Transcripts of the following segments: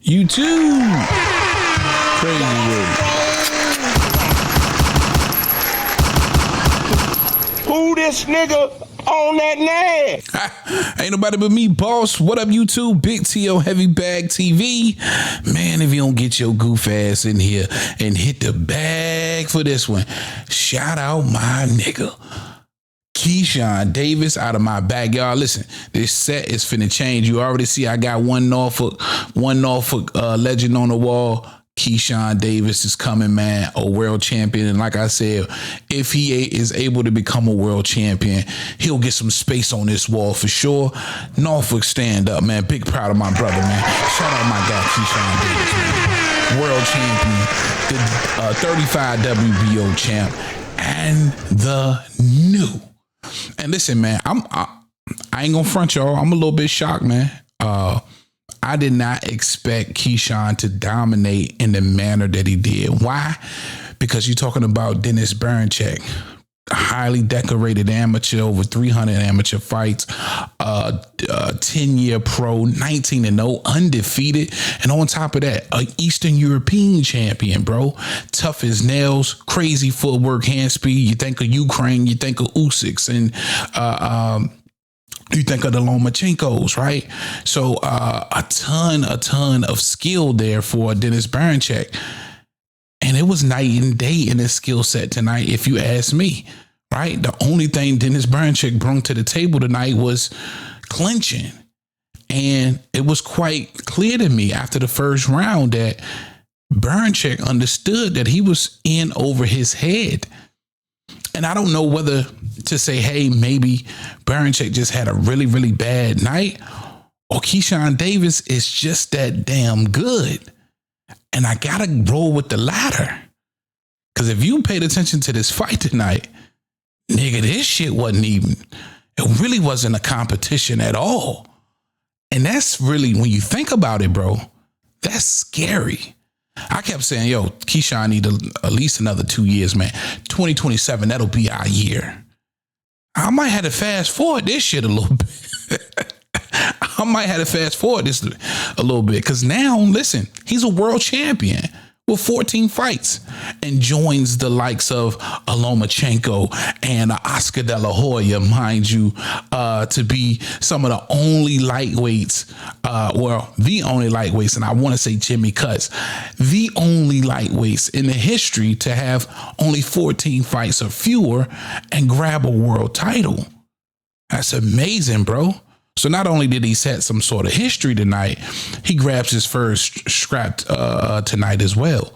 You too. Crazy word. Who this nigga on that nash? Ain't nobody but me, boss. What up, YouTube? Big T.O. Heavy Bag TV. Man, if you don't get your goof ass in here and hit the bag for this one, shout out my nigga Keyshawn Davis out of my backyard. Listen, this set is finna change. You already see I got one Norfolk legend on the wall. Keyshawn Davis is coming, man, a world champion. And like I said, if he is able to become a world champion, he'll get some space on this wall for sure. Norfolk, stand up, man. Big proud of my brother, man. Shout out my guy, Keyshawn Davis, man. World champion, the 35 WBO champ, and the new. And listen, man, I ain't gonna front y'all. I'm a little bit shocked, man. I did not expect Keyshawn to dominate in the manner that he did. Why? Because you're talking about Dennis Bernchek, a highly decorated amateur, over 300 amateur fights, 10-year pro, 19-0, undefeated. And on top of that, an Eastern European champion, bro. Tough as nails, crazy footwork, hand speed. You think of Ukraine, you think of Usyk, and you think of the Lomachenkos, right? So a ton of skill there for Dennis Bernchek. And it was night and day in his skill set tonight, if you ask me, right? The only thing Dennis Bernchek brought to the table tonight was clinching. And it was quite clear to me after the first round that Bernchek understood that he was in over his head. And I don't know whether to say, hey, maybe Bernchek just had a really, really bad night, or Keyshawn Davis is just that damn good. And I got to roll with the latter. Because if you paid attention to this fight tonight, nigga, this shit it really wasn't a competition at all. And that's really, when you think about it, bro, that's scary. I kept saying, yo, Keyshawn need at least another 2 years, man. 2027, that'll be our year. I might have to fast forward this shit a little bit. I might have to fast forward this a little bit. Because now, listen, he's a world champion with 14 fights and joins the likes of a Lomachenko and Oscar De La Hoya, mind you, to be some of the only lightweights, the only lightweights, and I want to say Jimmy Cutts, the only lightweights in the history to have only 14 fights or fewer and grab a world title. That's amazing, bro. So not only did he set some sort of history tonight, he grabs his first scrap tonight as well.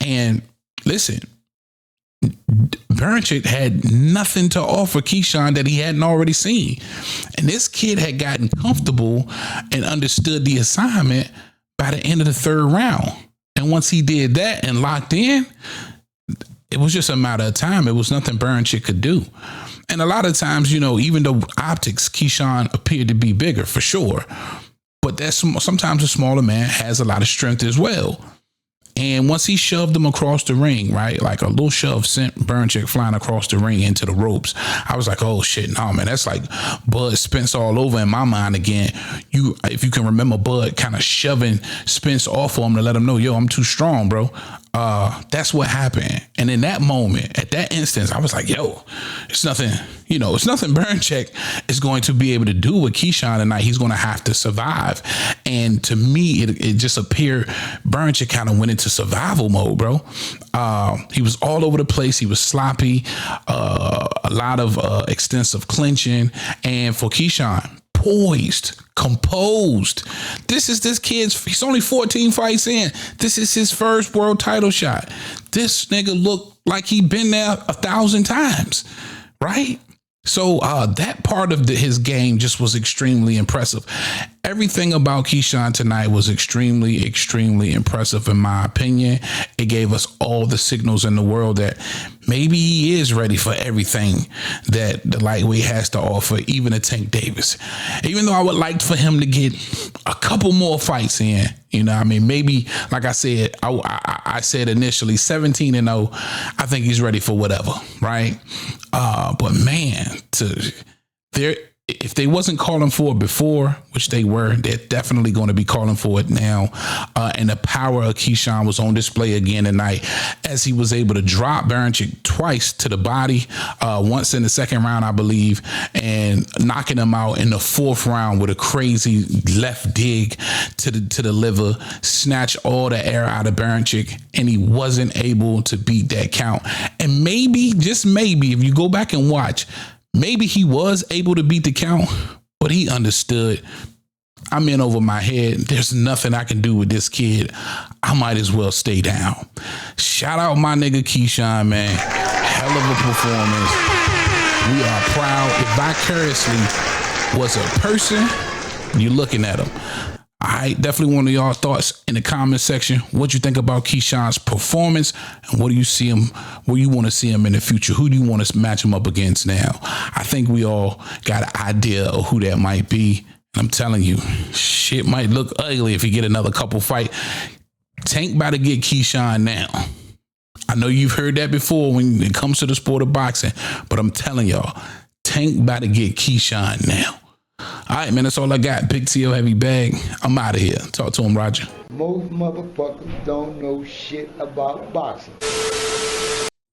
And listen, Bernchek had nothing to offer Keyshawn that he hadn't already seen. And this kid had gotten comfortable and understood the assignment by the end of the third round. And once he did that and locked in, it was just a matter of time. It was nothing Bernchek could do. And a lot of times, you know, even though optics, Keyshawn appeared to be bigger for sure, but sometimes a smaller man has a lot of strength as well. And once he shoved him across the ring, right, like a little shove sent Bernchek flying across the ring into the ropes. I was like, oh shit, no, man, that's like Bud Spence all over in my mind again. If you can remember Bud kind of shoving Spence off of him to let him know, yo, I'm too strong, bro. That's what happened. And in that moment, at that instance, I was like, yo, it's nothing Bernchek is going to be able to do with Keyshawn tonight. He's going to have to survive. And to me, it just appeared Bernchek kind of went into survival mode, bro. He was all over the place. He was sloppy, a lot of extensive clinching. And for Keyshawn, poised, composed. This kid's, he's only 14 fights in. This is his first world title shot. This nigga looked like he'd been there 1,000 times, right? So that part of his game just was extremely impressive. Everything about Keyshawn tonight was extremely, extremely impressive in my opinion. It gave us all the signals in the world that maybe he is ready for everything that the lightweight has to offer, even a Tank Davis. Even though I would like for him to get a couple more fights in, you know, I mean, maybe, like I said, I said initially 17-0. I think he's ready for whatever, right? But man, if they wasn't calling for it before, which they were, they're definitely going to be calling for it now. And the power of Keyshawn was on display again tonight as he was able to drop Baranchyk twice to the body, once in the second round, I believe, and knocking him out in the fourth round with a crazy left dig to the liver, snatch all the air out of Baranchyk, and he wasn't able to beat that count. And maybe, just maybe, if you go back and watch, maybe he was able to beat the count, but he understood, I'm in over my head. There's nothing I can do with this kid. I might as well stay down. Shout out my nigga Keyshawn, man. Hell of a performance. We are proud. If vicariously was a person, you're looking at him. I definitely want your thoughts in the comment section. What you think about Keyshawn's performance, and what do you see him, where you want to see him in the future? Who do you want to match him up against now? I think we all got an idea of who that might be. I'm telling you, shit might look ugly if you get another couple fight. Tank about to get Keyshawn now. I know you've heard that before when it comes to the sport of boxing, but I'm telling y'all, Tank about to get Keyshawn now. All right, man, that's all I got. Big TL Heavy Bag. I'm out of here. Talk to him, Roger. Most motherfuckers don't know shit about boxing.